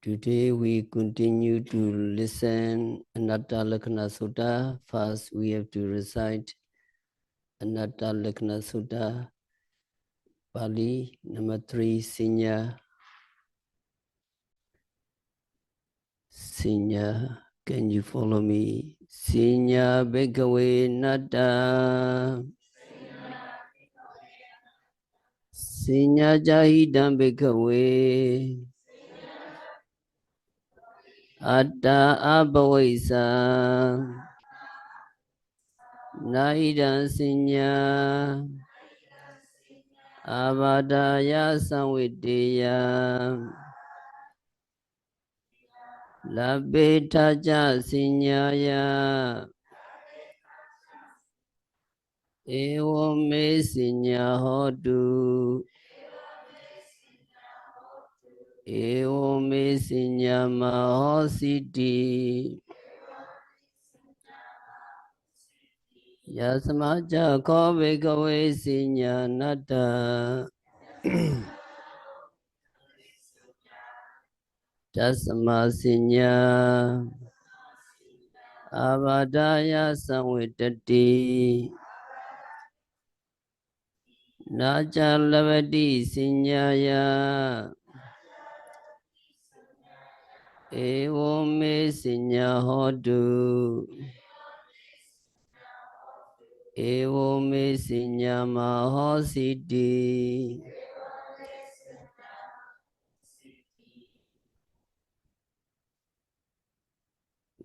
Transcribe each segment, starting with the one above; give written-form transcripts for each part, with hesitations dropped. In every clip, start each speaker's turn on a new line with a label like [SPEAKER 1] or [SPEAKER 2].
[SPEAKER 1] Today we continue to listen Anattalakkhana Sutta. First we have to recite Anattalakkhana Sutta, Pali, number 3, Sinya. Sinya, can you follow me? Sinya Bhikkhave Natta. Sinya Jahidam Bhikkhave. Atta Abhavaisa. Naidam Sinya. Avadaya Samvidya. Labetaja Sinyaya. Evo me Sinya Hodu. Evo me Sinya Mahositi. Yasmaja Kobe Kawe Sinya Nata. Tasma Sinya. Avadaya Samvidati. Naja Lavadi Sinyaya. Evo me Sinya Hodu. Evo me Sinya Mahositi.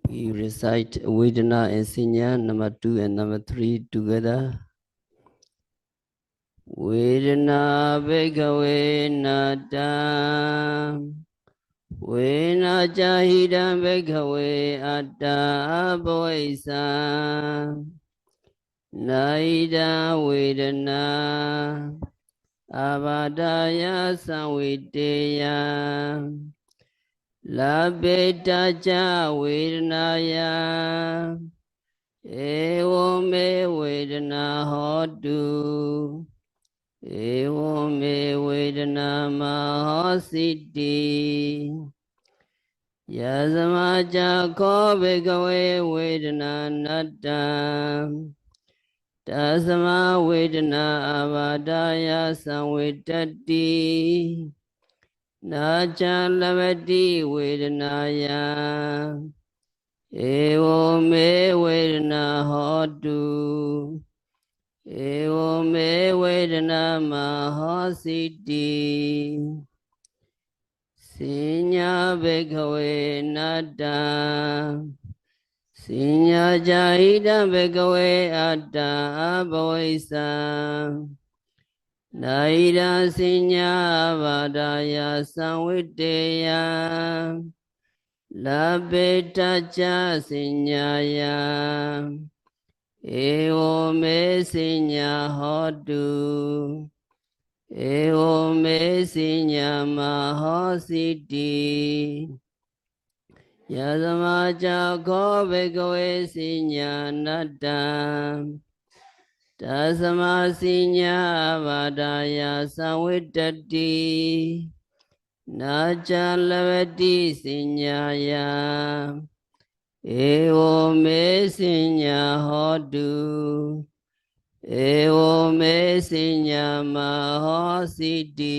[SPEAKER 1] We recite Vedana and Sinya, number 2 and number 3 together. Vedana Bhikkhave Natta. Vena Jahidam Bhikkhave Atta Abhavaisa. Naida Vedana Avadaya Samvidya. Labetaja Vedanaya. Evo me Vedana Hodu. Evo me Vedana Mahositi. Yasamaja Ko Bhikkhave Vedana Natta. Tasma Vedana Avadaya Samvidati. Naja Lavati Vedanaya. Evo me Vedana Hodu. Evo me Vedana Mahositi. Sinya Bhikkhave Natta. Sinya Jahida Bhikkhave Atta Abhavaisa. Naida Sinya Avadaya Samvidya. Labetaja Sinyaya. Evo me Sinya Hodu. Evo me Sinya Mahositi. Yasamaja Ko Bhikkhave Sinya Natta. Tasma Sinya Avadaya Samvidati. Naja Lavati Sinyaya. Evo me Sinya Hodu. Evo me Sinya Mahositi.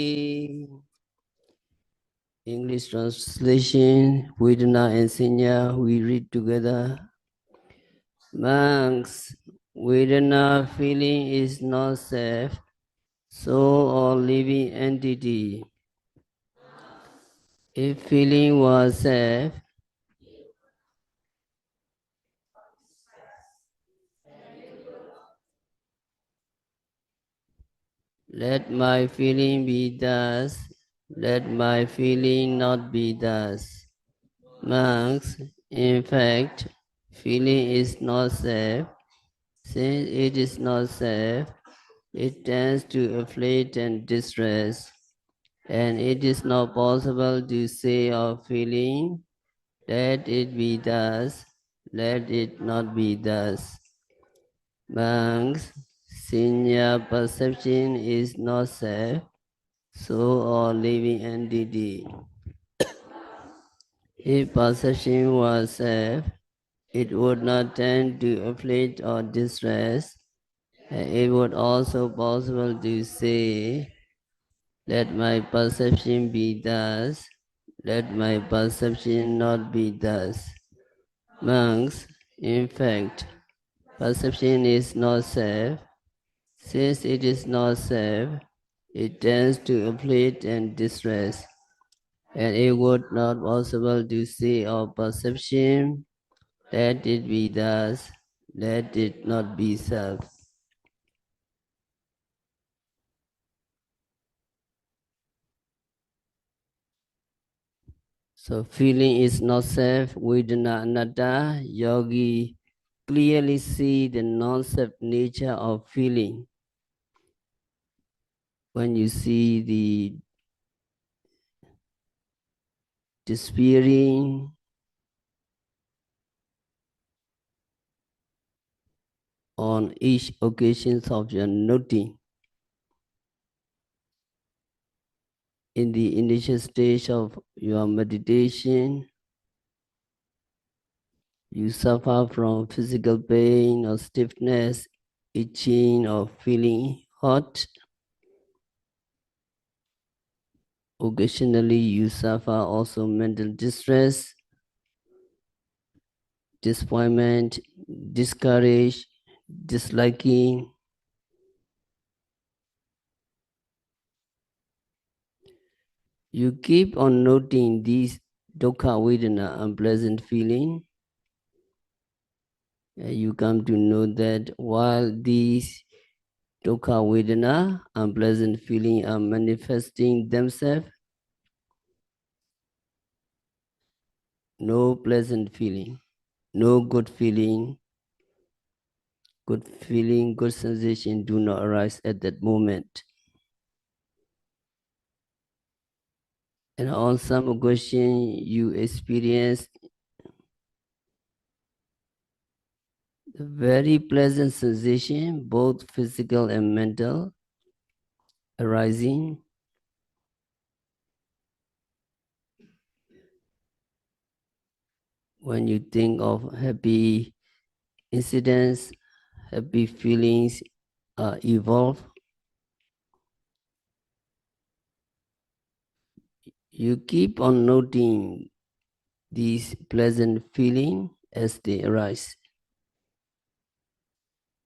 [SPEAKER 1] English translation, Vedana and Sinya, we read together. Monks, Vedana feeling is not self, soul or living entity. If feeling was self, let my feeling be thus, let my feeling not be thus. Monks, in fact, feeling is not self. Since it is not self, it tends to afflict and distress, and it is not possible to say of feeling, let it be thus, let it not be thus. Monks, Sinya perception is not self, soul or living entity. If perception was self, it would not tend to afflict or distress, and it would also possible to say, let my perception be thus, let my perception not be thus. Monks, in fact, perception is not self. Since it is not self, it tends to afflict and distress, and it would not possible to see of perception, let it be thus, let it not be self. So feeling is not self, vedana anatta. Yogi clearly see the non-self nature of feeling. When you see the despairing on each occasion of your noting, in the initial stage of your meditation, you suffer from physical pain or stiffness, itching or feeling hot. Occasionally, you suffer also mental distress, disappointment, discourage, disliking. You keep on noting these dukkha vedana, unpleasant feeling. You come to know that while these dukkha vedana, unpleasant feeling are manifesting themselves, no pleasant feeling, no good feeling, good sensation do not arise at that moment. And on some occasion, you experience the very pleasant sensation, both physical and mental, arising. When you think of happy incidents, happy feelings evolve. You keep on noting these pleasant feelings as they arise.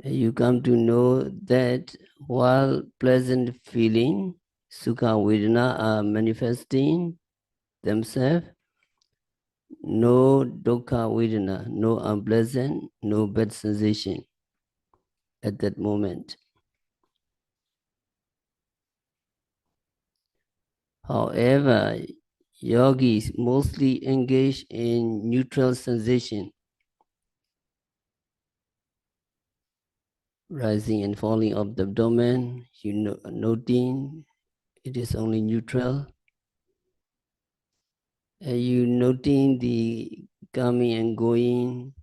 [SPEAKER 1] You come to know that while pleasant feeling, sukha vedana are manifesting themselves, no dukkha vedana, no unpleasant, no bad sensation at that moment. However, yogis mostly engage in neutral sensation, rising and falling of the abdomen, noting it is only neutral. You noting the coming and going,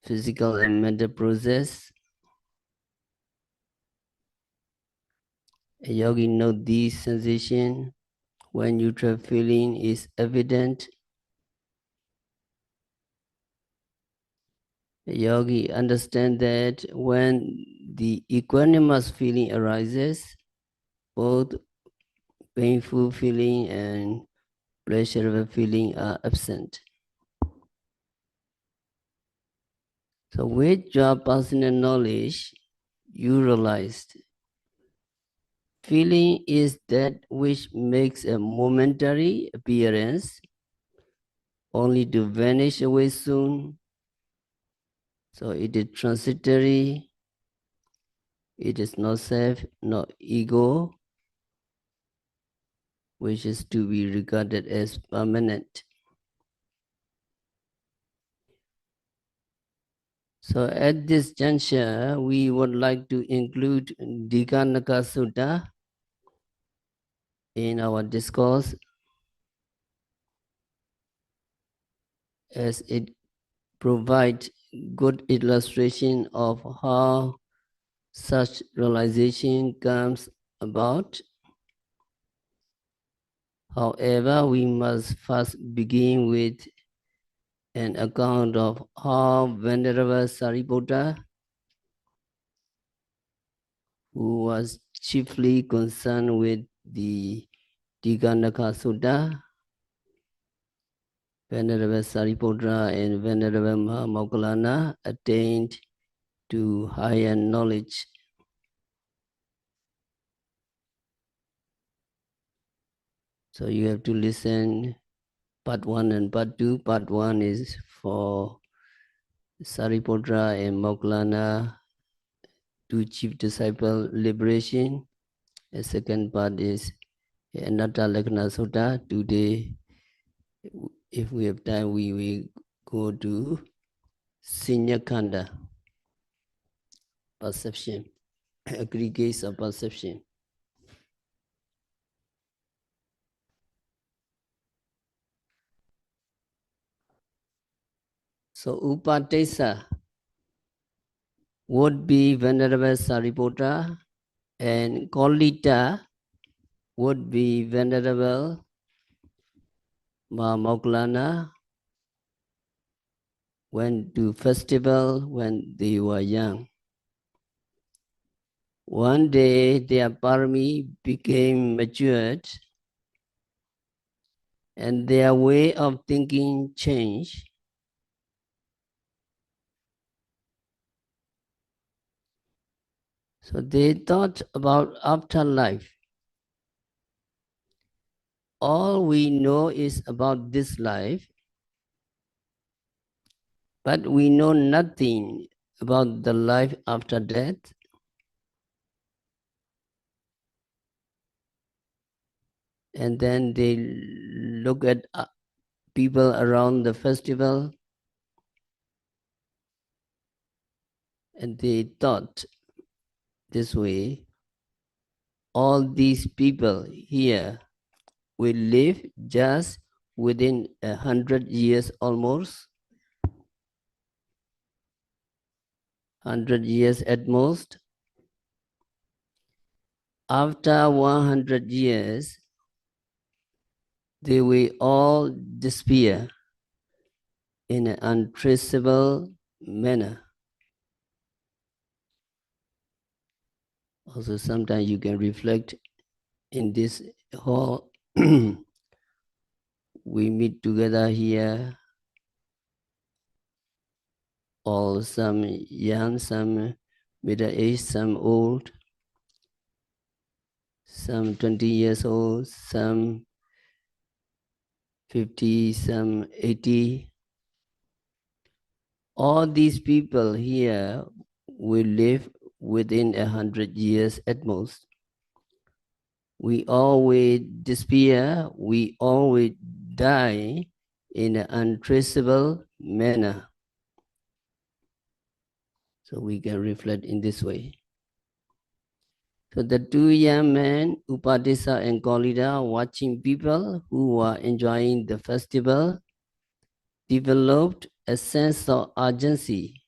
[SPEAKER 1] physical and mental process. A yogi note these sensations when neutral feeling is evident. A yogi understand that when the equanimous feeling arises, both painful feeling and pleasurable feeling are absent. So with your personal knowledge, you realized feeling is that which makes a momentary appearance only to vanish away soon. So it is transitory, it is not self, not ego, which is to be regarded as permanent. So at this juncture, we would like to include Dhamma Sutta in our discourse as it provides good illustration of how such realization comes about, However, we must first begin with an account of how Venerable Sariputta, who was chiefly concerned with the Anattalakkhana Sutta, Venerable Sariputta and Venerable Moggallana attained to higher knowledge. So you have to listen part 1 and part 2. Part 1 is for Sariputta and Moggallana, two chief disciple liberation. The second part is Anattalakkhana Sutta. Today, if we have time, we will go to Sinyakanda, perception, aggregates of perception. So Upatissa would be Venerable Sariputta, and Kolita would be Venerable Moggallana. Went to festival when they were young. One day their parami became matured and their way of thinking changed. So they thought about afterlife. All we know is about this life, but we know nothing about the life after death. And then they look at people around the festival and they thought this way, all these people here will live just within 100 years almost, 100 years at most. After 100 years, they will all disappear in an untraceable manner. Also, sometimes you can reflect in this hall. We meet together here, all some young, some middle-aged, some old, some 20 years old, some 50, some 80. All these people here will live within 100 years at most. We always disappear, we always die in an untraceable manner. So we can reflect in this way. So the two young men, Upatissa and Kolita, watching people who were enjoying the festival, developed a sense of urgency,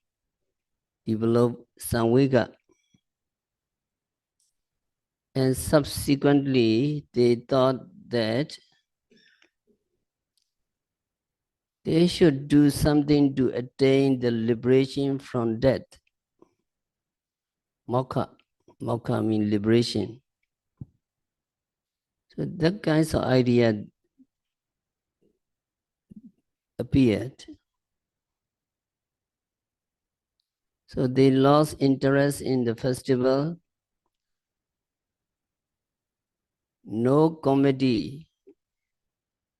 [SPEAKER 1] developed samvega. And subsequently, they thought that they should do something to attain the liberation from death. Moksha. Moksha means liberation. So that kinds of idea appeared. So they lost interest in the festival. No comedy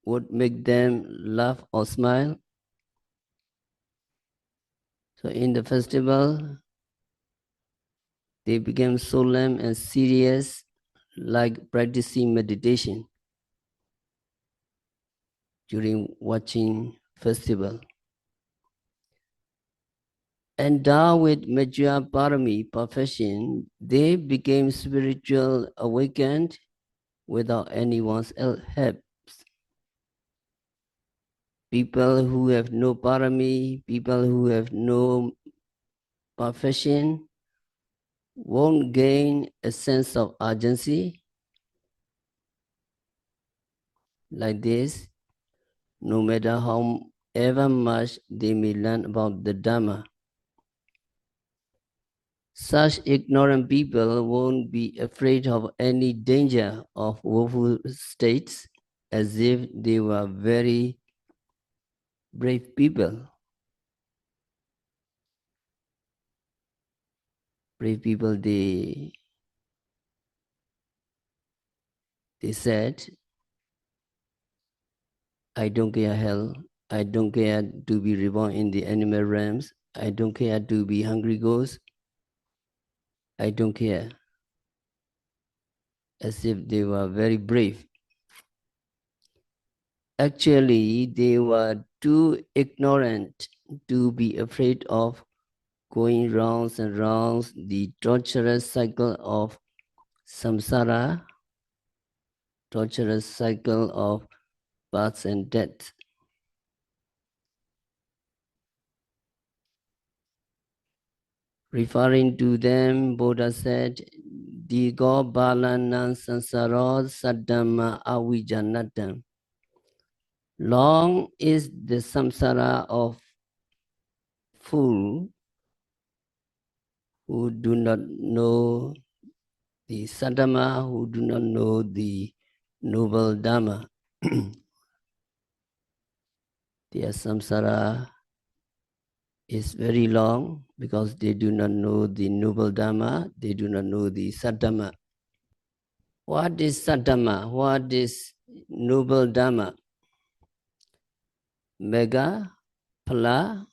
[SPEAKER 1] would make them laugh or smile. So in the festival, they became solemn and serious, like practicing meditation during watching festival. Endowed with mature parami perfection, they became spiritual awakened without anyone's help. People who have no parami, people who have no perfection, won't gain a sense of urgency. like this, no matter however much they may learn about the Dhamma. Such ignorant people won't be afraid of any danger of woeful states as if they were very brave people. Brave people, they said, I don't care hell, I don't care to be reborn in the animal realms, I don't care to be hungry ghosts, I don't care, as if they were very brave. Actually, they were too ignorant to be afraid of going rounds and rounds the torturous cycle of samsara, torturous cycle of births and deaths. Referring to them, Buddha said, Digo balanan sansaro saddhamma avijanatam. Long is the samsara of fool who do not know the saddhamma, who do not know the noble Dhamma. Their samsara is very long because they do not know the noble Dhamma, they do not know the saddhamma. What is saddhamma? What is noble Dhamma? Mega, phala,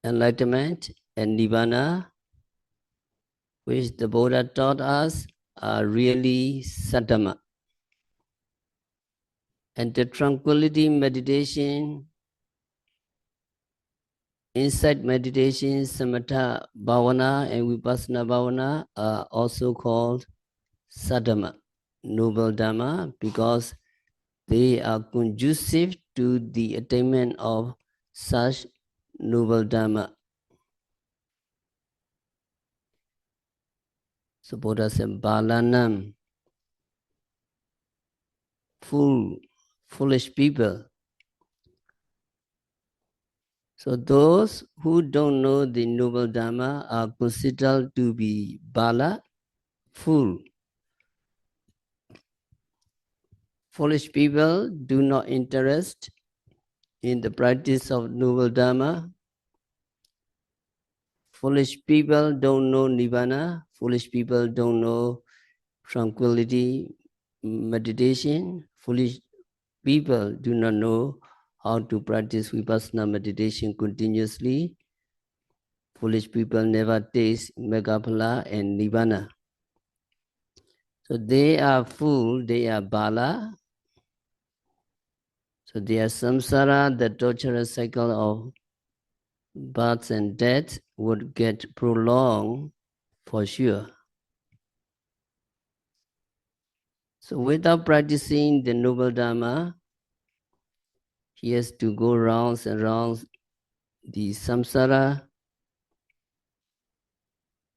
[SPEAKER 1] enlightenment, and nibbana, which the Buddha taught us, are really saddhamma. And the tranquility meditation, insight meditation, samatha bhavana, and vipassana bhavana are also called saddhamma, noble Dhamma, because they are conducive to the attainment of such noble Dhamma. So Buddha said, Balanam, foolish people. So those who don't know the noble Dhamma are considered to be Bala, fool. Foolish people do not interest in the practice of noble Dhamma. Foolish people don't know Nibbana. Foolish people don't know tranquility meditation. Foolish people do not know how to practice vipassana meditation continuously. Foolish people never taste megaphala and nibbana. So they are fool, they are bala. So they are samsara, the torturous cycle of births and deaths would get prolonged for sure. So without practicing the noble Dhamma, he has to go rounds and rounds the samsara.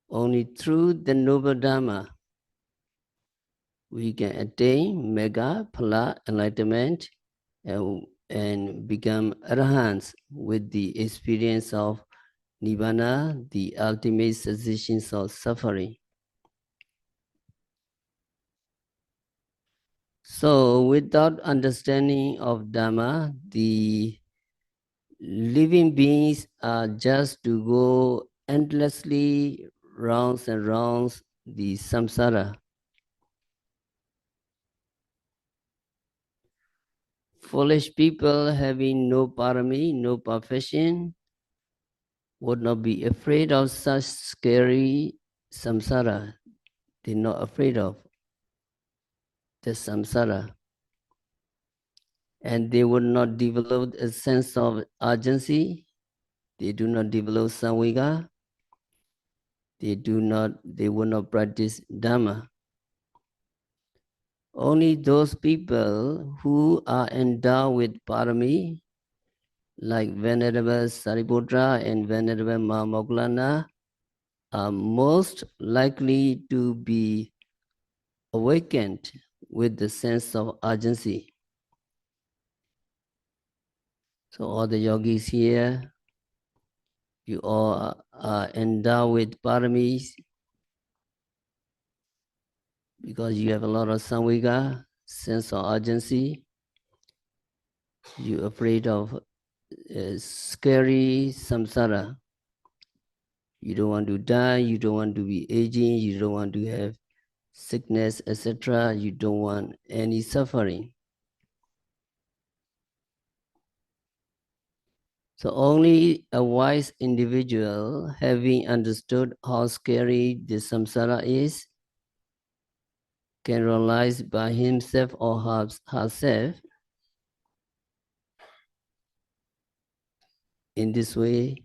[SPEAKER 1] Only through the noble Dhamma we can attain mega phala enlightenment and become arahants with the experience of nibbana, the ultimate cessation of suffering. So without understanding of Dhamma, the living beings are just to go endlessly rounds and rounds the samsara. Foolish people having no parami, no profession, would not be afraid of such scary samsara. They're not afraid of the samsara. And they would not develop a sense of urgency. They do not develop samvega. They will not practice Dhamma. Only those people who are endowed with parami, like Venerable Sariputra and Venerable Mahamoggallana, are most likely to be awakened with the sense of urgency. So all the yogis here, you all are endowed with paramis because you have a lot of samvega, sense of urgency. You're afraid of scary samsara. You don't want to die, you don't want to be aging, you don't want to have sickness, etc. You don't want any suffering. So only a wise individual, having understood how scary the samsara is, can realize by himself or herself in this way,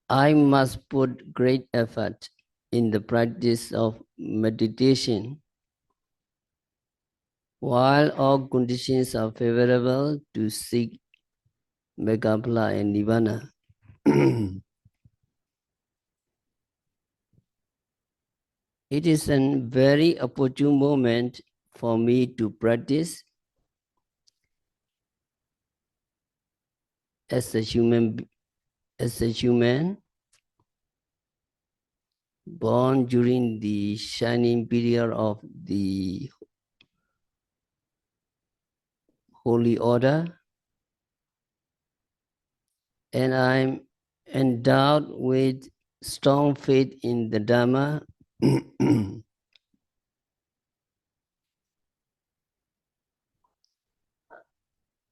[SPEAKER 1] I must put great effort in the practice of meditation. While all conditions are favorable to seek Megapala and Nirvana. It is a very opportune moment for me to practice as a human born during the shining period of the holy order, and I'm endowed with strong faith in the Dhamma.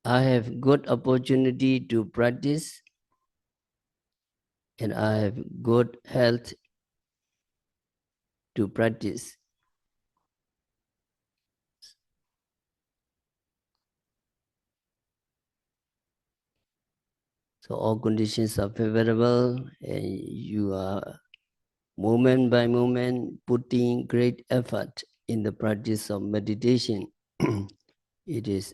[SPEAKER 1] I have good opportunity to practice, and I have good health to practice. So all conditions are favorable, and you are moment by moment putting great effort in the practice of meditation. It is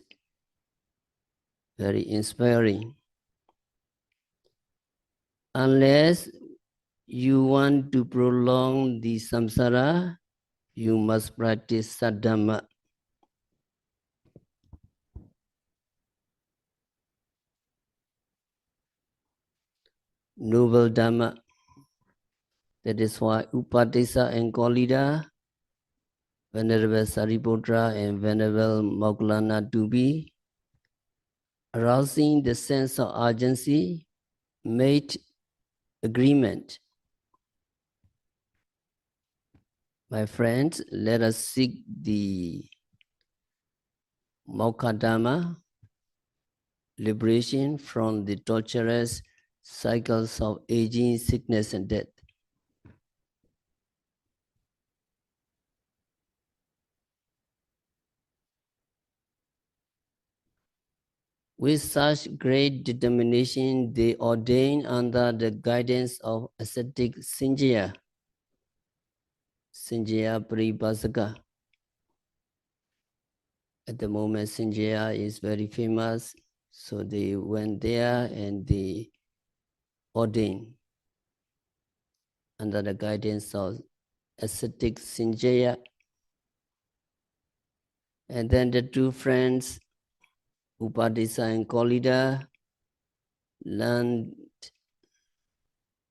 [SPEAKER 1] very inspiring. Unless you want to prolong the samsara, you must practice sadhamma. Noble Dhamma. That is why Upatissa and Kolida, Venerable Sariputra and Venerable Moggallana to be arousing the sense of urgency, made agreement. My friends, let us seek the Mokkha Dhamma, liberation from the torturous cycles of aging, sickness, and death. With such great determination, they ordained under the guidance of ascetic Sinjaya Paribhasaka. At the moment, Sinjaya is very famous, so they went there and they ordained under the guidance of ascetic Sinjaya. And then the two friends, Upatissa and Kolida, learned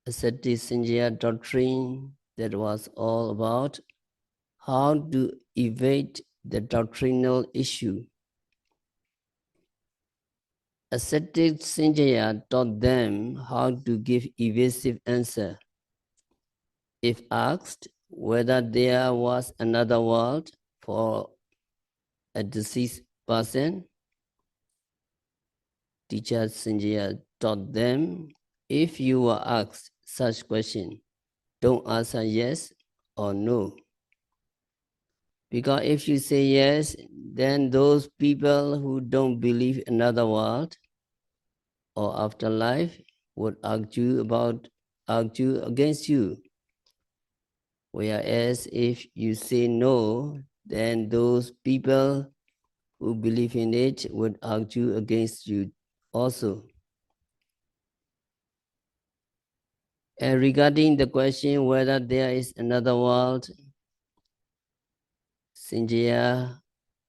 [SPEAKER 1] ascetic Sinjaya doctrine that was all about how to evade the doctrinal issue. Ascetic Sinjaya taught them how to give evasive answer. If asked whether there was another world for a deceased person, teacher Sinjaya taught them, if you were asked such question, don't answer yes or no. Because if you say yes, then those people who don't believe another world or afterlife would argue against you. Whereas if you say no, then those people who believe in it would argue against you also. And regarding the question whether there is another world, Sinjaya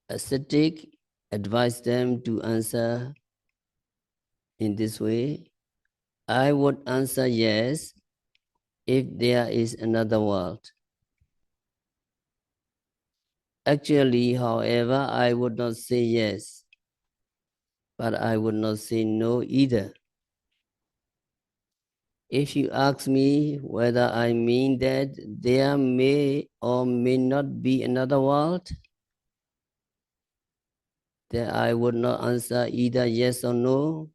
[SPEAKER 1] Ascetic advised them to answer in this way. I would answer yes if there is another world. Actually, however, I would not say yes, but I would not say no either. If you ask me whether I mean that there may or may not be another world, then I would not answer either yes or no.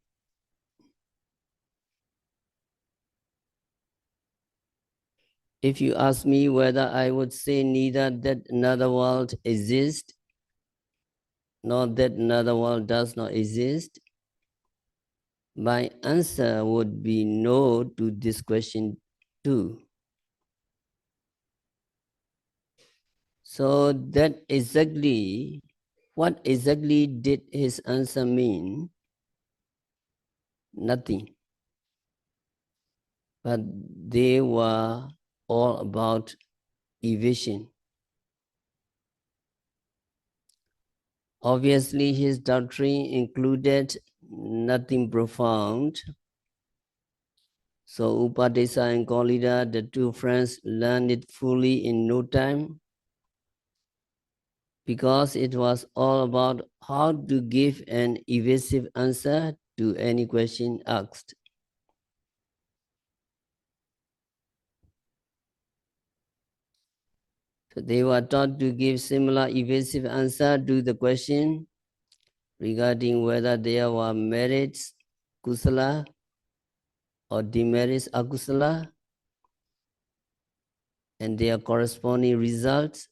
[SPEAKER 1] If you ask me whether I would say neither that another world exists, nor that another world does not exist, my answer would be no to this question too. So what exactly did his answer mean? Nothing. But they were all about evasion. Obviously, his doctrine included nothing profound. So Upatissa and Kolida, the two friends, learned it fully in no time, because it was all about how to give an evasive answer to any question asked. So they were taught to give similar evasive answer to the question regarding whether there were merits, kusala, or demerits, akusala, and their corresponding results,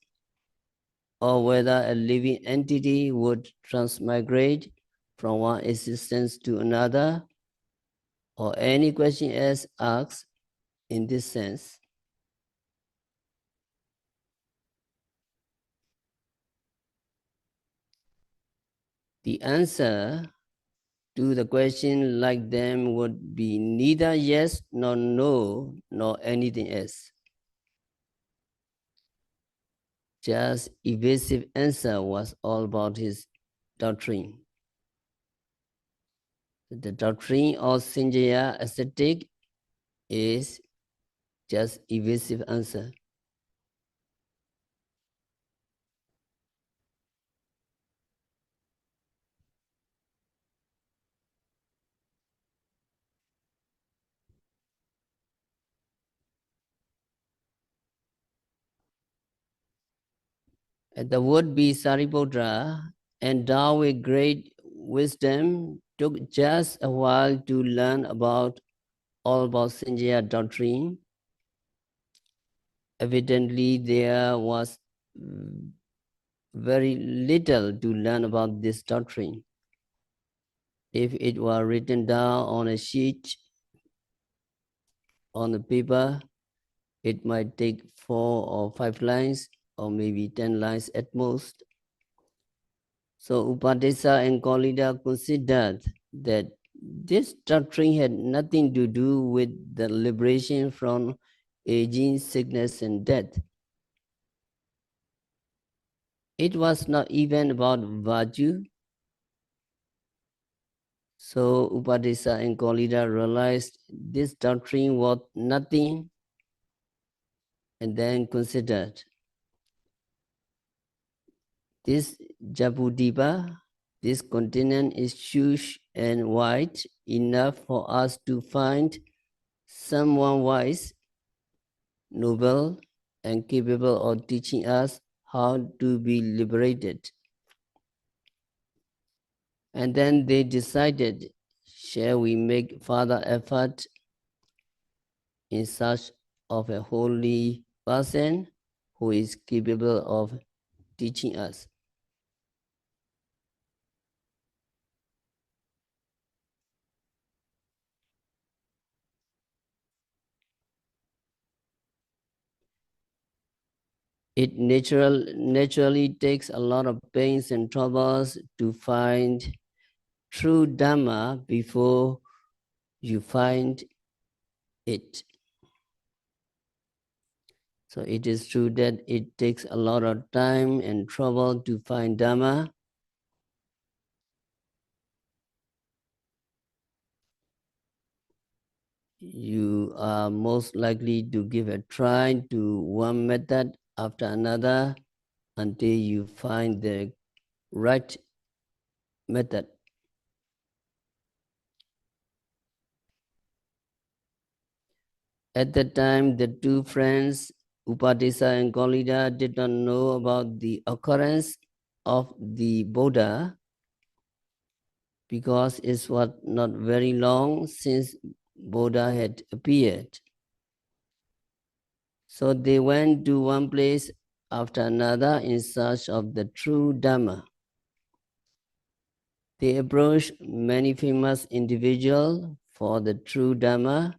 [SPEAKER 1] or whether a living entity would transmigrate from one existence to another, or any question else asked in this sense. The answer to the question like them would be neither yes nor no nor anything else. Just evasive answer was all about his doctrine. The doctrine of Sanjaya ascetic is just evasive answer. And the would-be Sariputta, endowed with great wisdom, took just a while to learn all about Sanjaya doctrine. Evidently, there was very little to learn about this doctrine. If it were written down on a sheet, on the paper, it might take 4 or 5 lines, or maybe 10 lines at most. So Upatissa and Kolida considered that this doctrine had nothing to do with the liberation from aging, sickness, and death. It was not even about virtue. So Upatissa and Kolida realized this doctrine was nothing, and then considered this Jabudvipa, this continent is huge and wide enough for us to find someone wise, noble, and capable of teaching us how to be liberated. And then they decided, shall we make further effort in search of a holy person who is capable of teaching us? It naturally takes a lot of pains and troubles to find true Dhamma before you find it. So it is true that it takes a lot of time and trouble to find Dhamma. You are most likely to give a try to one method after another until you find the right method. At that time, the two friends, Upatissa and Kolida, did not know about the occurrence of the Buddha because it was not very long since Buddha had appeared. So they went to one place after another in search of the true Dhamma. They approached many famous individuals for the true Dhamma,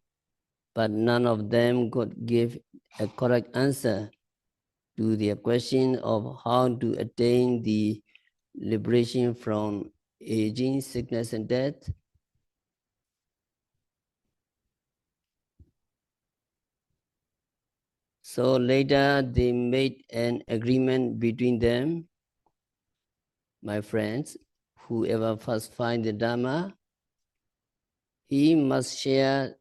[SPEAKER 1] but none of them could give a correct answer to their question of how to attain the liberation from aging, sickness, and death. So later they made an agreement between them, my friends, whoever first finds the Dhamma, he must share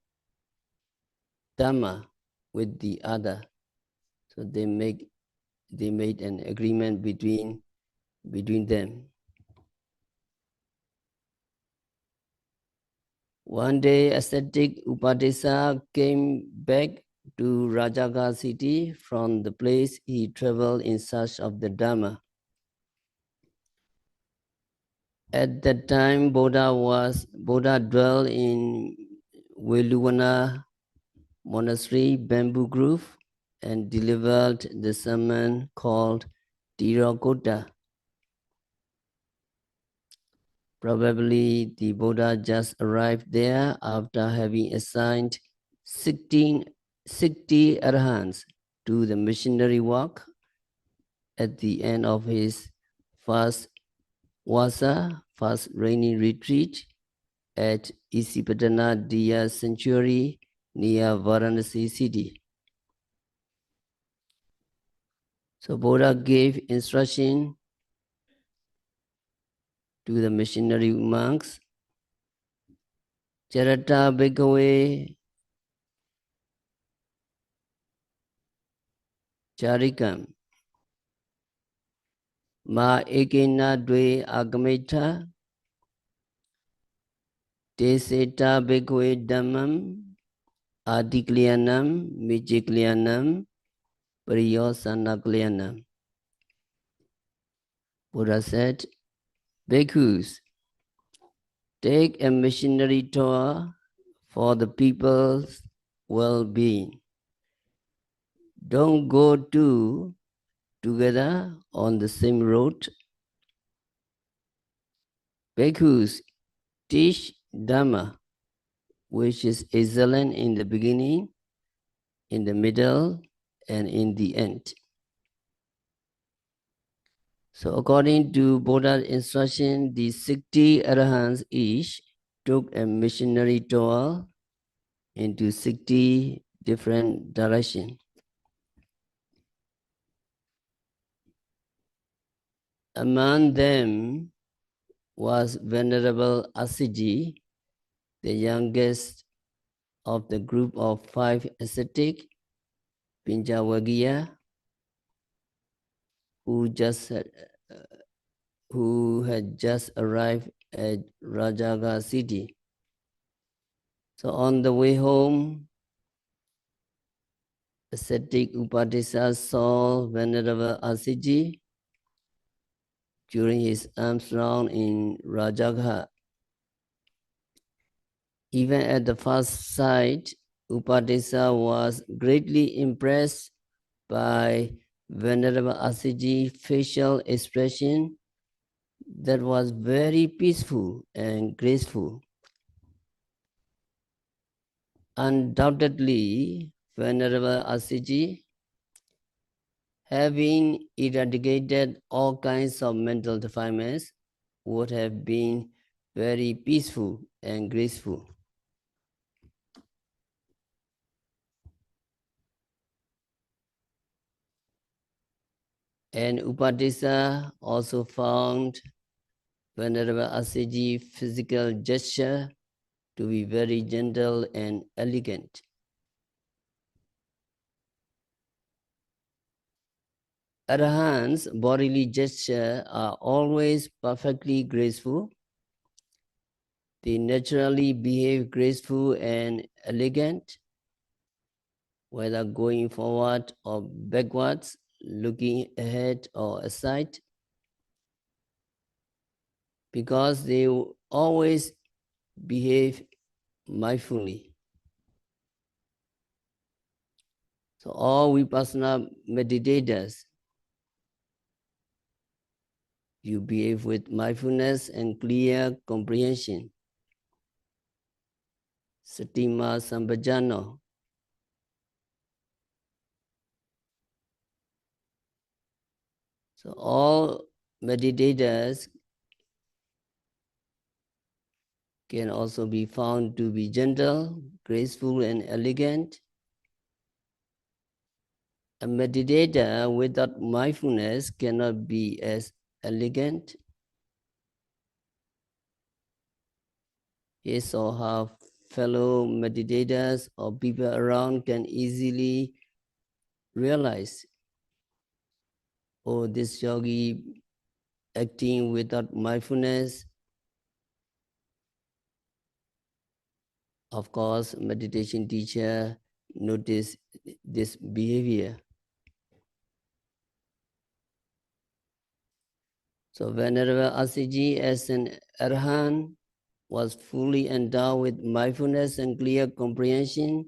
[SPEAKER 1] Dhamma with the other. So they made an agreement between them. One day, Ascetic Upatissa came back to Rajagaha city from the place he traveled in search of the Dhamma. At that time, Buddha dwelt in Veluvana monastery, bamboo grove, and delivered the sermon called Tirakota. Probably the Buddha just arrived there after having assigned 60 arahants to the missionary work at the end of his first rainy retreat at Isipatana Diya Sanctuary near Varanasi city. So Buddha gave instruction to the missionary monks, Charata Bhikkhave Charikam Ma Ekena Dwe Agameta Deseta Bhikkhave Dhammam Adikliyanam Mijikliyanam Priyosanagliyanam. Buddha said, Bhikkhus, take a missionary tour for the people's well-being. Don't go together on the same road. Bhikkhus, teach Dhamma, which is excellent in the beginning, in the middle, and in the end. So according to Buddha's instruction, the 60 arahants each took a missionary tour into 60 different directions. Among them was Venerable Asaji, the youngest of the group of 5 ascetic, Pinjavagiya, who had just arrived at Rajagaha city. So on the way home, ascetic Upatissa saw Venerable Asaji during his alms round in Rajagaha. Even at the first sight, Upatissa was greatly impressed by Venerable Asaji's facial expression that was very peaceful and graceful. Undoubtedly, Venerable Asaji, having eradicated all kinds of mental defilements, would have been very peaceful and graceful. And Upatissa also found Venerable Asaji physical gesture to be very gentle and elegant. Arahants' bodily gestures are always perfectly graceful. They naturally behave graceful and elegant, whether going forward or backwards, looking ahead or aside, because they always behave mindfully. So all Vipassana meditators, you behave with mindfulness and clear comprehension. Satima Sambhajano. So all meditators can also be found to be gentle, graceful, and elegant. A meditator without mindfulness cannot be as elegant. His or her fellow meditators or people around can easily realize, oh, this yogi acting without mindfulness. Of course, meditation teacher notice this behavior. So Venerable Asaji as an Arhan was fully endowed with mindfulness and clear comprehension,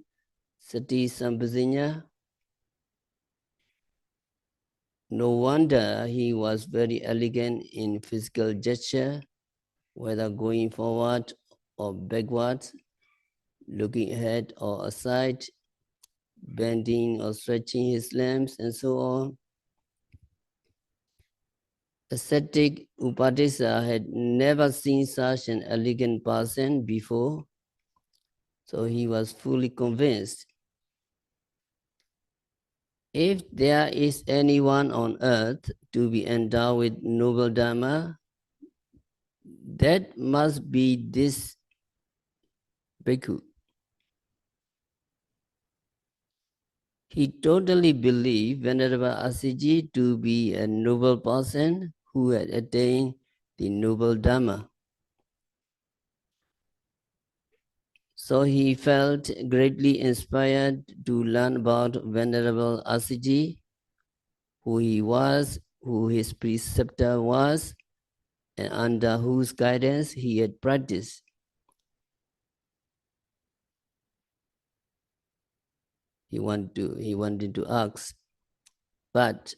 [SPEAKER 1] sati sampajanya. No wonder he was very elegant in physical gesture, whether going forward or backwards, looking ahead or aside, bending or stretching his limbs, and so on. Ascetic Upatissa had never seen such an elegant person before, so he was fully convinced. If there is anyone on earth to be endowed with noble Dhamma, that must be this bhikkhu. He totally believed Venerable Asaji to be a noble person who had attained the noble Dhamma. So he felt greatly inspired to learn about Venerable Asaji, who he was, who his preceptor was, and under whose guidance he had practiced. He wanted to ask, but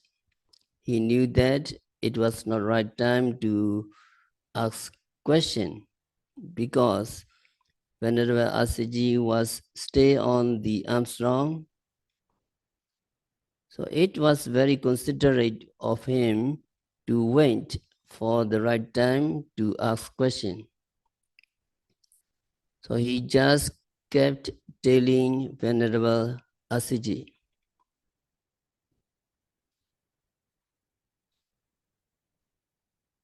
[SPEAKER 1] he knew that it was not right time to ask question, because Venerable Asaji was stay on the Armstrong. So it was very considerate of him to wait for the right time to ask question. So he just kept telling Venerable Asaji.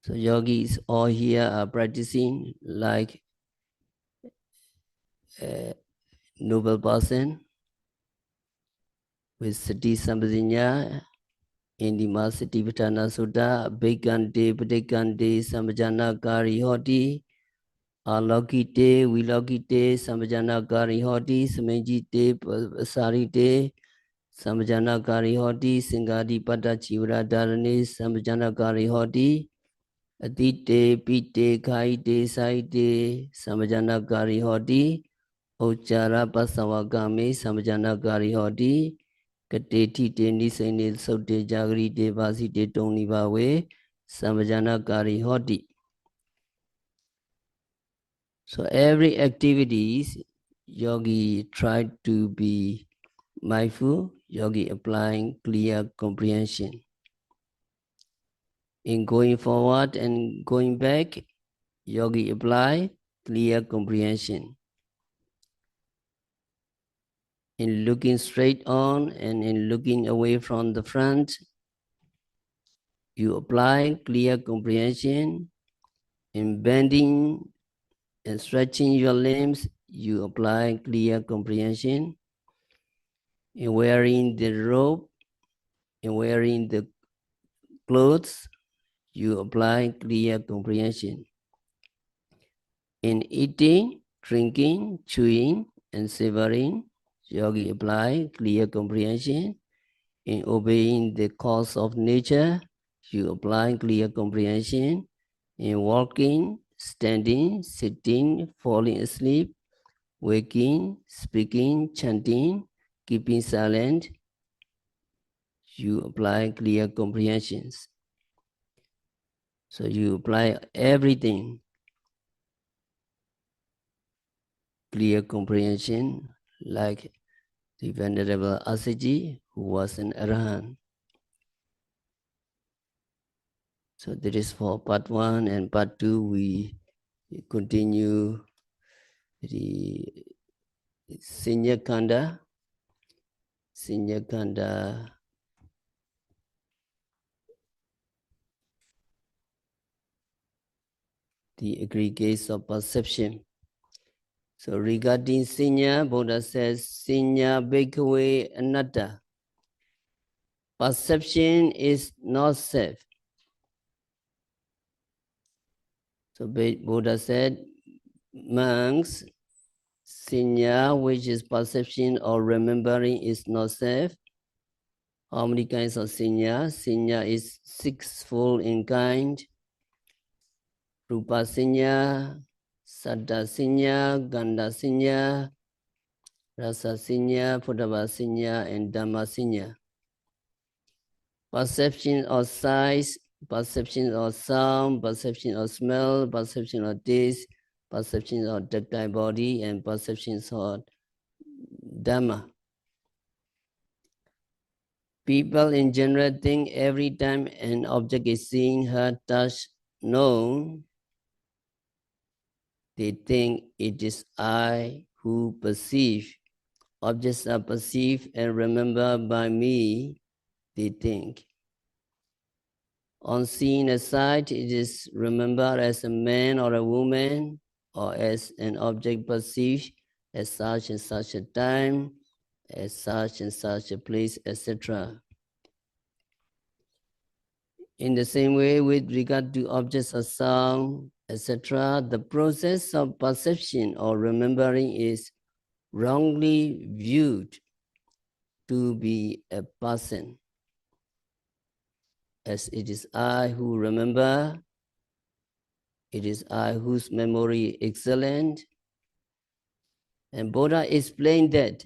[SPEAKER 1] So yogis all here are practicing like a noble person with sati sampajanya in the Satipatthana Sutta, Bhikkhante, Padikkhante, Samajana Kari Hoti, Alokite, Vilokite, Samajana Kari Hoti, Samajite, Pasarite, Samajana Kari Hoti, Singadi Pata Chivra Dharani, Samajana Kari Hoti, Adite, Pite, Kaite, Saite, Samajana Kari Hoti, Ochara Pasavagame, Samajana Kari Hoti, Kate Tite Nisane Sote Jagri De Vasite Toni Bawe, Samajana Kari Hoti. So every activities, yogi tried to be mindful, yogi applying clear comprehension. In going forward and going back, yogi apply clear comprehension. In looking straight on and in looking away from the front, you apply clear comprehension. In bending and stretching your limbs, you apply clear comprehension. In wearing the robe, in wearing the clothes, you apply clear comprehension. In eating, drinking, chewing, and savoring, yogi apply clear comprehension. In obeying the cause of nature, you apply clear comprehension. In walking, standing, sitting, falling asleep, waking, speaking, chanting, keeping silent, you apply clear comprehensions. So you apply everything, clear comprehension, like the Venerable Asaji, who was an Arahant. So that is for part 1, and part 2 we continue the Senior Kanda, the aggregates of perception. So regarding Senior, Buddha says, Senior Bhikkhave Anatta. Perception is not self. So Buddha said, monks, Senior, which is perception or remembering, is not self. How many kinds of Senior? Senior is sixfold in kind. Rupa Senior, Saddha Senior, Gandha Senior, Rasa Senior, Pudava Senior, and Dhamma Senior. Perception of size, perception of sound, perception of smell, perception of taste, perception of tactile body, and perception of Dhamma. People in general think every time an object is seen, heard, touched, known, they think it is I who perceive. Objects are perceived and remembered by me, they think. On seeing a sight, it is remembered as a man or a woman, or as an object perceived at such and such a time, at such and such a place, etc. In the same way, with regard to objects of sound, etc., the process of perception or remembering is wrongly viewed to be a person, as it is I who remember, it is I whose memory is excellent. And Buddha explained that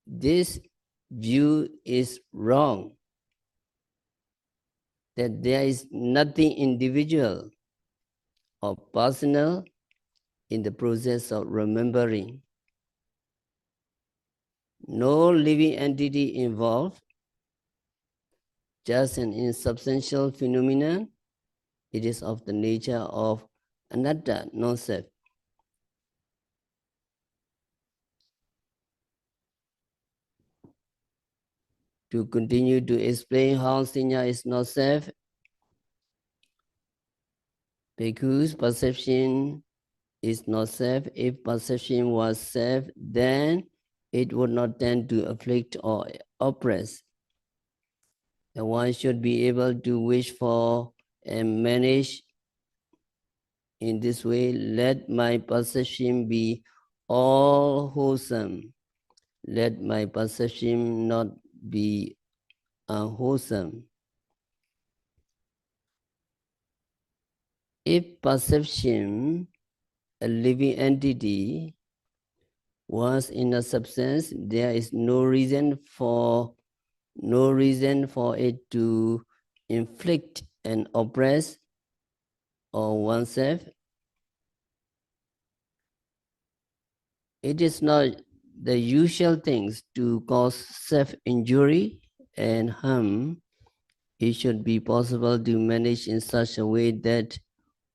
[SPEAKER 1] this view is wrong, that there is nothing individual or personal in the process of remembering. No living entity involved, just an insubstantial phenomenon. It is of the nature of anatta, nonSelf. To continue to explain how Sinya is not self, because perception is not self. If perception was self, then it would not tend to afflict or oppress. And one should be able to wish for and manage in this way. Let my perception be all wholesome. Let my perception not be unwholesome. If perception, a living entity, was in a substance, there is no reason for it to inflict and oppress on oneself. It is not the usual things to cause self-injury and harm. It should be possible to manage in such a way that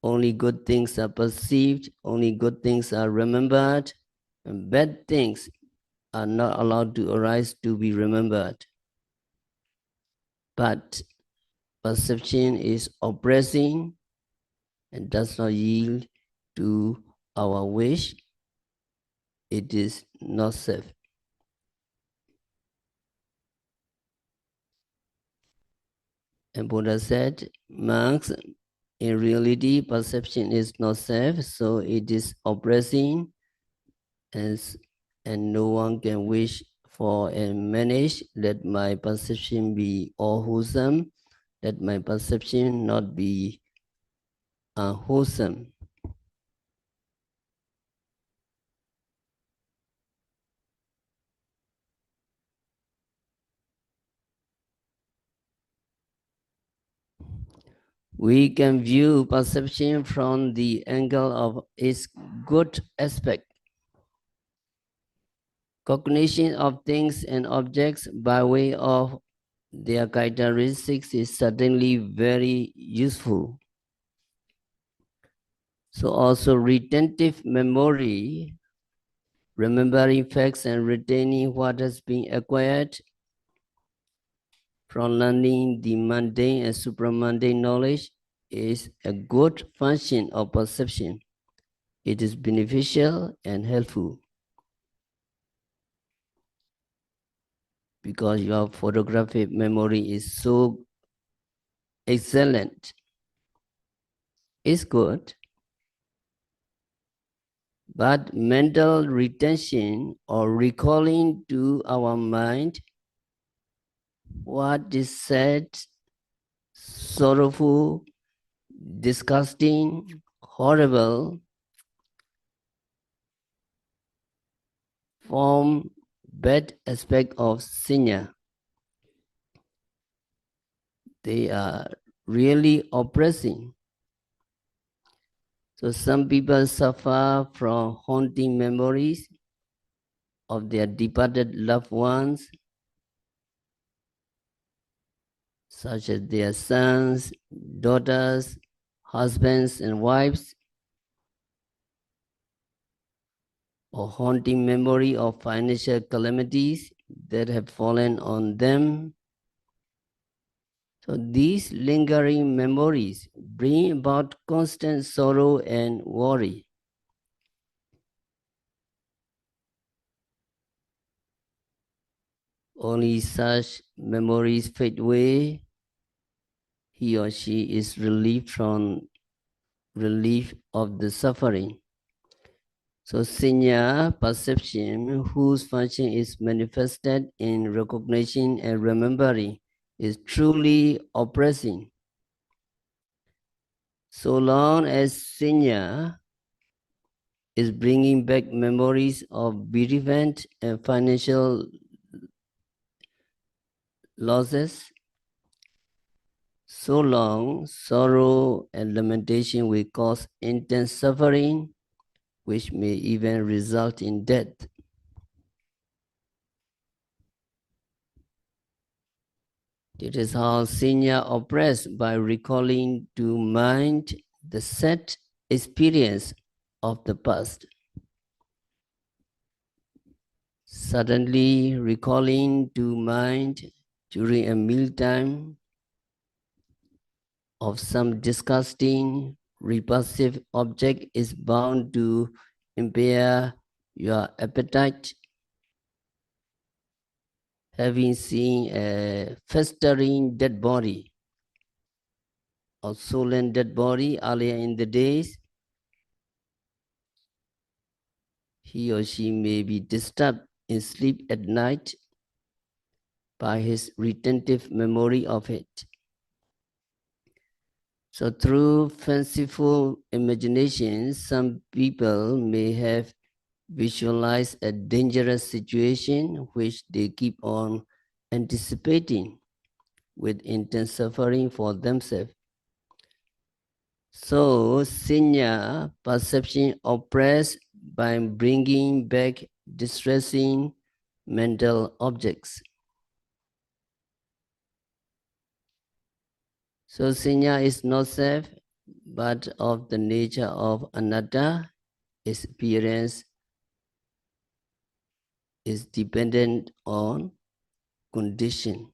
[SPEAKER 1] only good things are perceived, only good things are remembered, and bad things are not allowed to arise to be remembered. But perception is oppressing and does not yield to our wish, it is not self. And Buddha said, monks, in reality, perception is not self, so it is oppressing, and no one can wish for and manage. Let my perception be all wholesome, let my perception not be unwholesome. We can view perception from the angle of its good aspect. Cognition of things and objects by way of their characteristics is certainly very useful. So also retentive memory, remembering facts and retaining what has been acquired from learning the mundane and supramundane knowledge, is a good function of perception. It is beneficial and helpful because your photographic memory is so excellent. It's good, but mental retention or recalling to our mind what is said, sorrowful, disgusting, horrible, form bad aspect of Sanya. They are really oppressing. So some people suffer from haunting memories of their departed loved ones, such as their sons, daughters, husbands and wives, or haunting memory of financial calamities that have fallen on them. So these lingering memories bring about constant sorrow and worry. Only such memories fade away. He or she is relieved from relief of the suffering. So Sanya, perception, whose function is manifested in recognition and remembering, is truly oppressing. So long as Sanya is bringing back memories of bereavement and financial losses, so long sorrow and lamentation will cause intense suffering, which may even result in death. It is how Sanya oppressed by recalling to mind the set experience of the past. Suddenly recalling to mind during a mealtime of some disgusting, repulsive object is bound to impair your appetite. Having seen a festering dead body or swollen dead body earlier in the days, he or she may be disturbed in sleep at night by his retentive memory of it. So through fanciful imagination, some people may have visualized a dangerous situation which they keep on anticipating with intense suffering for themselves. So, Sanya, perception oppressed by bringing back distressing mental objects. So, Sanya is not self, but of the nature of anatta. Its appearance is dependent on condition.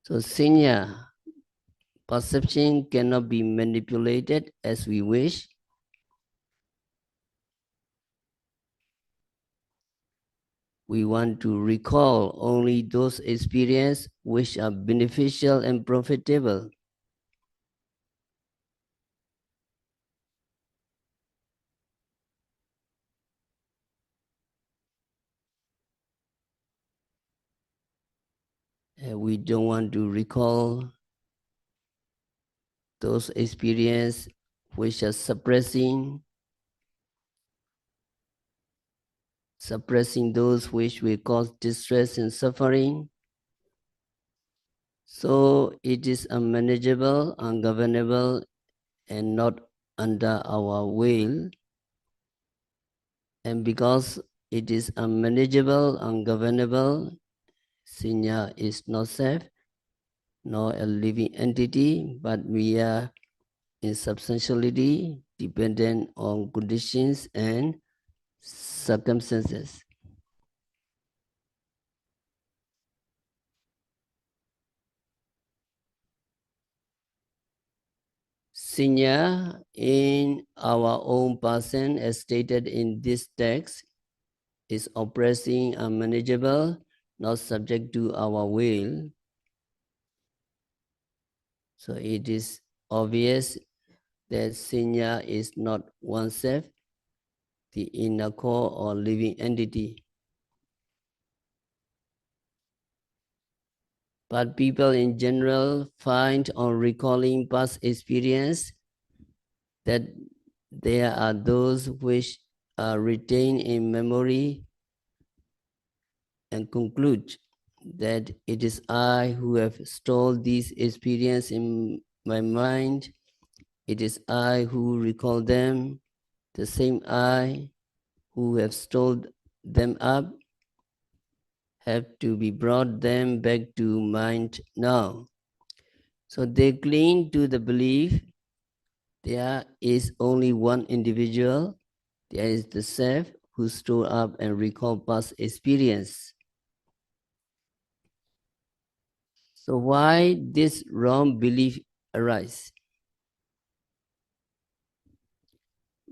[SPEAKER 1] So Senya, perception cannot be manipulated as we wish. We want to recall only those experiences which are beneficial and profitable. And we don't want to recall those experiences which are suppressing those which will cause distress and suffering. So it is unmanageable, ungovernable, and not under our will. And because it is unmanageable, ungovernable, Sinya is not self, nor a living entity, but we are in substantiality dependent on conditions and circumstances. Sinya, in our own person, as stated in this text, is oppressing, unmanageable, not subject to our will. So it is obvious that Sinya is not oneself, the inner core or living entity. But people in general find on recalling past experience that there are those which are retained in memory and conclude that it is I who have stored these experiences in my mind. It is I who recall them, the same I who have stored them up have to be brought them back to mind now. So they cling to the belief there is only one individual, there is the self who store up and recall past experience. So why this wrong belief arise?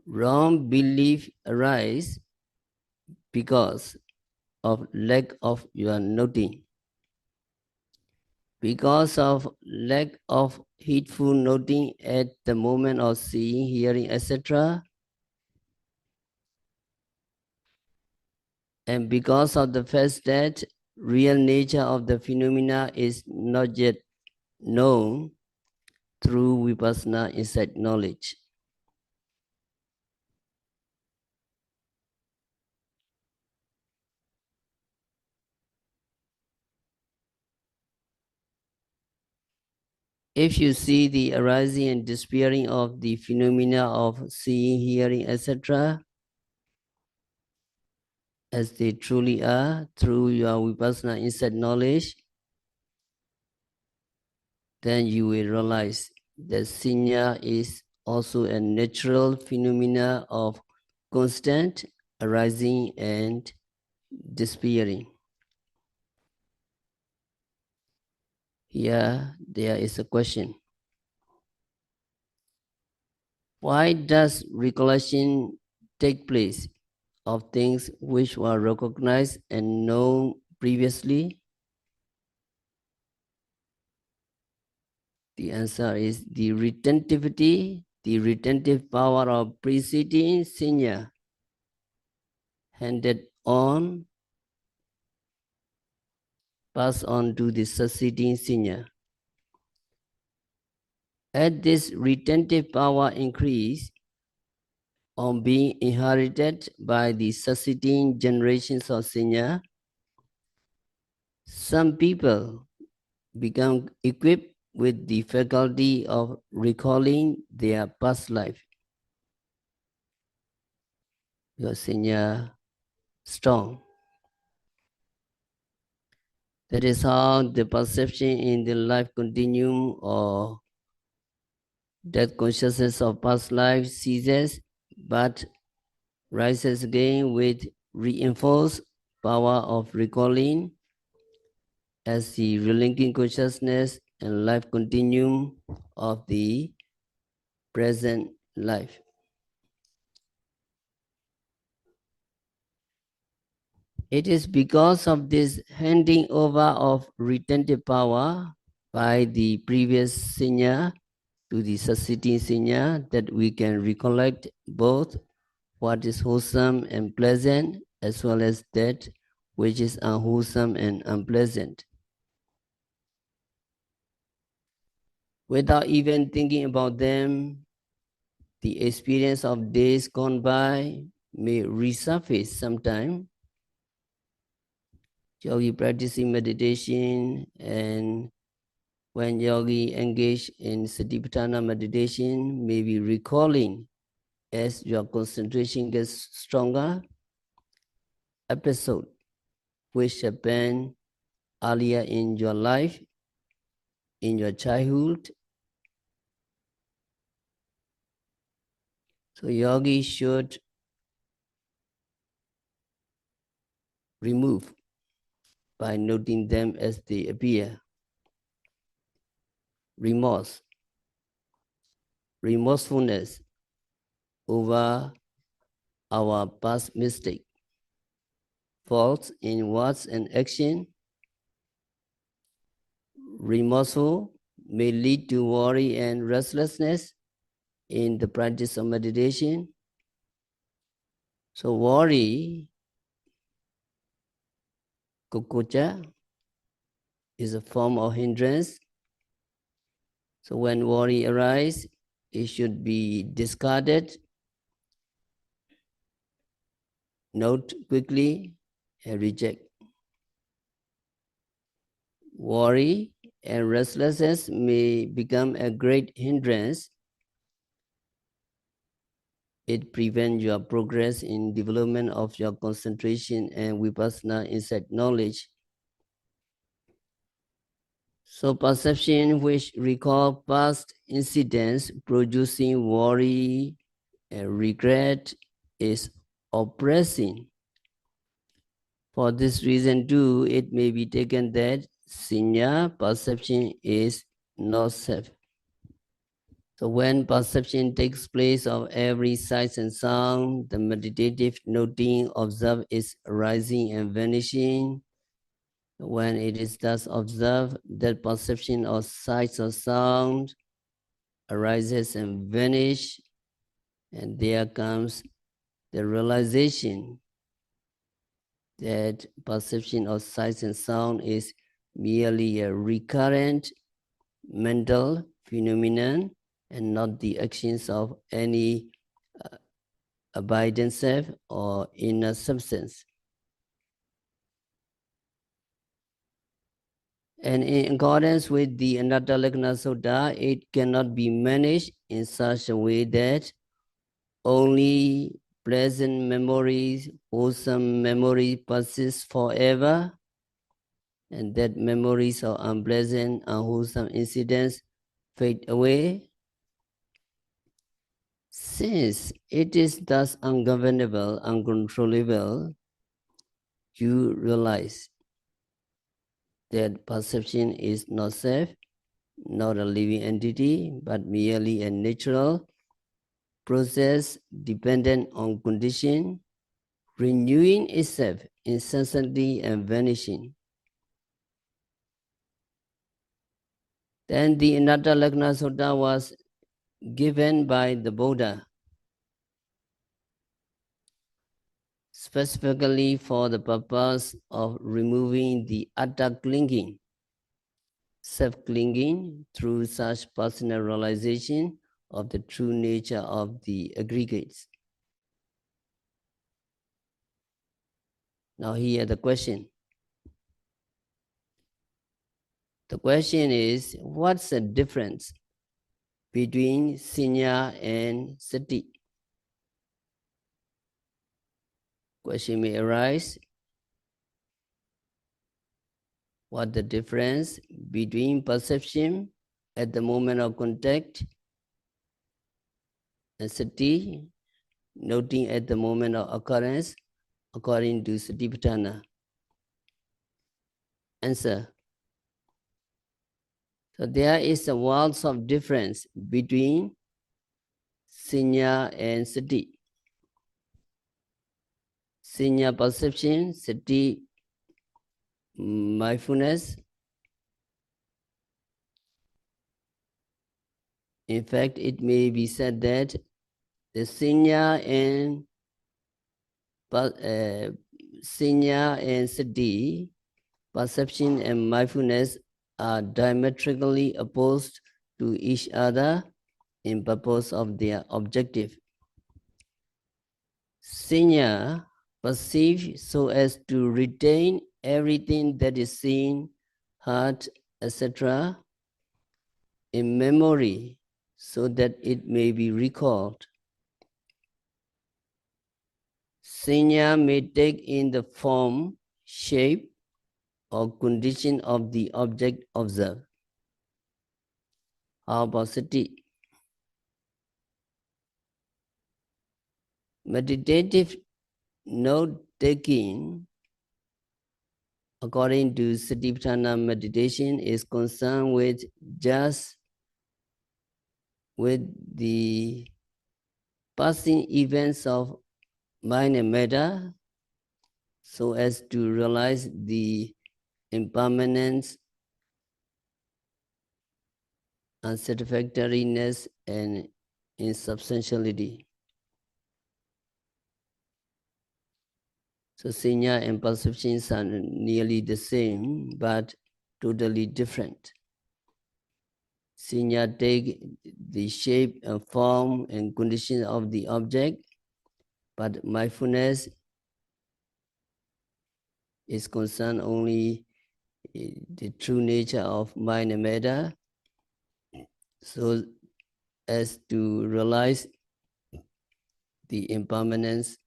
[SPEAKER 1] Wrong belief arise because of lack of your noting. Because of lack of heedful noting at the moment of seeing, hearing, etc. And because of the fact that real nature of the phenomena is not yet known through vipassana insight knowledge. If you see the arising and disappearing of the phenomena of seeing, hearing, etc., as they truly are through your vipassana insight knowledge, then you will realize that sinya is also a natural phenomena of constant arising and disappearing. Here, there is a question. Why does recollection take place of things which were recognized and known previously? The answer is the retentive power of preceding sinya handed on, passed on to the succeeding sinya. As this retentive power increase on being inherited by the succeeding generations of sinya, some people become equipped with the faculty of recalling their past life. Your sinya strong. That is how the perception in the life continuum or that consciousness of past life ceases, but rises again with reinforced power of recalling as the relinquishing consciousness and life continuum of the present life. It is because of this handing over of retentive power by the previous senior to the succeeding senior that we can recollect both what is wholesome and pleasant as well as that which is unwholesome and unpleasant. Without even thinking about them, the experience of days gone by may resurface sometime. Yogi practicing meditation, and when yogi engage in Satipatthana meditation, may be recalling as your concentration gets stronger, episode which happened earlier in your life, in your childhood. So yogi should remove by noting them as they appear. Remorse, remorsefulness over our past mistake, faults in words and action. Remorseful may lead to worry and restlessness in the practice of meditation. So worry, kukucha, is a form of hindrance. So when worry arises, it should be discarded, note quickly, and reject. Worry and restlessness may become a great hindrance. It prevents your progress in development of your concentration and vipassana insight knowledge. So perception which recall past incidents producing worry and regret is oppressing. For this reason too, it may be taken that Sinya perception is not self. So when perception takes place of every sight and sound, the meditative noting observed is arising and vanishing. When it is thus observed, that perception of sights or sound arises and vanishes, and there comes the realization that perception of sights and sound is merely a recurrent mental phenomenon and not the actions of any abiding self or inner substance. And in accordance with the Anattalakkhana Sutta, it cannot be managed in such a way that only pleasant memories, wholesome memories persist forever, and that memories of unpleasant, unwholesome incidents fade away. Since it is thus ungovernable, uncontrollable, you realize that perception is not self, not a living entity, but merely a natural process dependent on condition, renewing itself incessantly and vanishing. Then the Anattalakkhana Sutta was given by the Buddha specifically for the purpose of removing the atta clinging, self-clinging through such personal realization of the true nature of the aggregates. Now here the question. The question is, what's the difference between Sinya and Sati? Question may arise, what the difference between perception at the moment of contact and Sati, noting at the moment of occurrence, according to Satipatthana? Answer. So there is a world of difference between Sinya and Sati. Sinya perception, Sati mindfulness. In fact, it may be said that the Sinya and Sati, perception and mindfulness, are diametrically opposed to each other in purpose of their objective. Sinya perceive so as to retain everything that is seen, heard, etc. in memory so that it may be recalled. Sinya may take in the form, shape, or condition of the object observed. How about Sati? Meditative note-taking, according to Satipatthana meditation, is concerned with just with the passing events of mind and matter so as to realize the impermanence, unsatisfactoriness, and insubstantiality. So Sinya and perceptions are nearly the same, but totally different. Sinya take the shape and form and condition of the object, but mindfulness is concerned only the true nature of mind and matter, so as to realize the impermanence,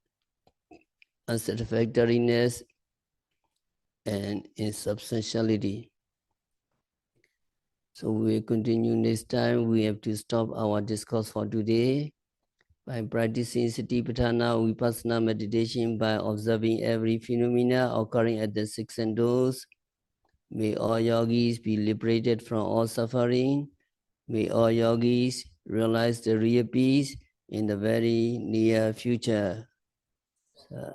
[SPEAKER 1] unsatisfactoriness, and insubstantiality. So we will continue next time. We have to stop our discourse for today by practicing Satipatthana Vipassana meditation by observing every phenomena occurring at the six senses. May all yogis be liberated from all suffering. May all yogis realize the real peace in the very near future. So,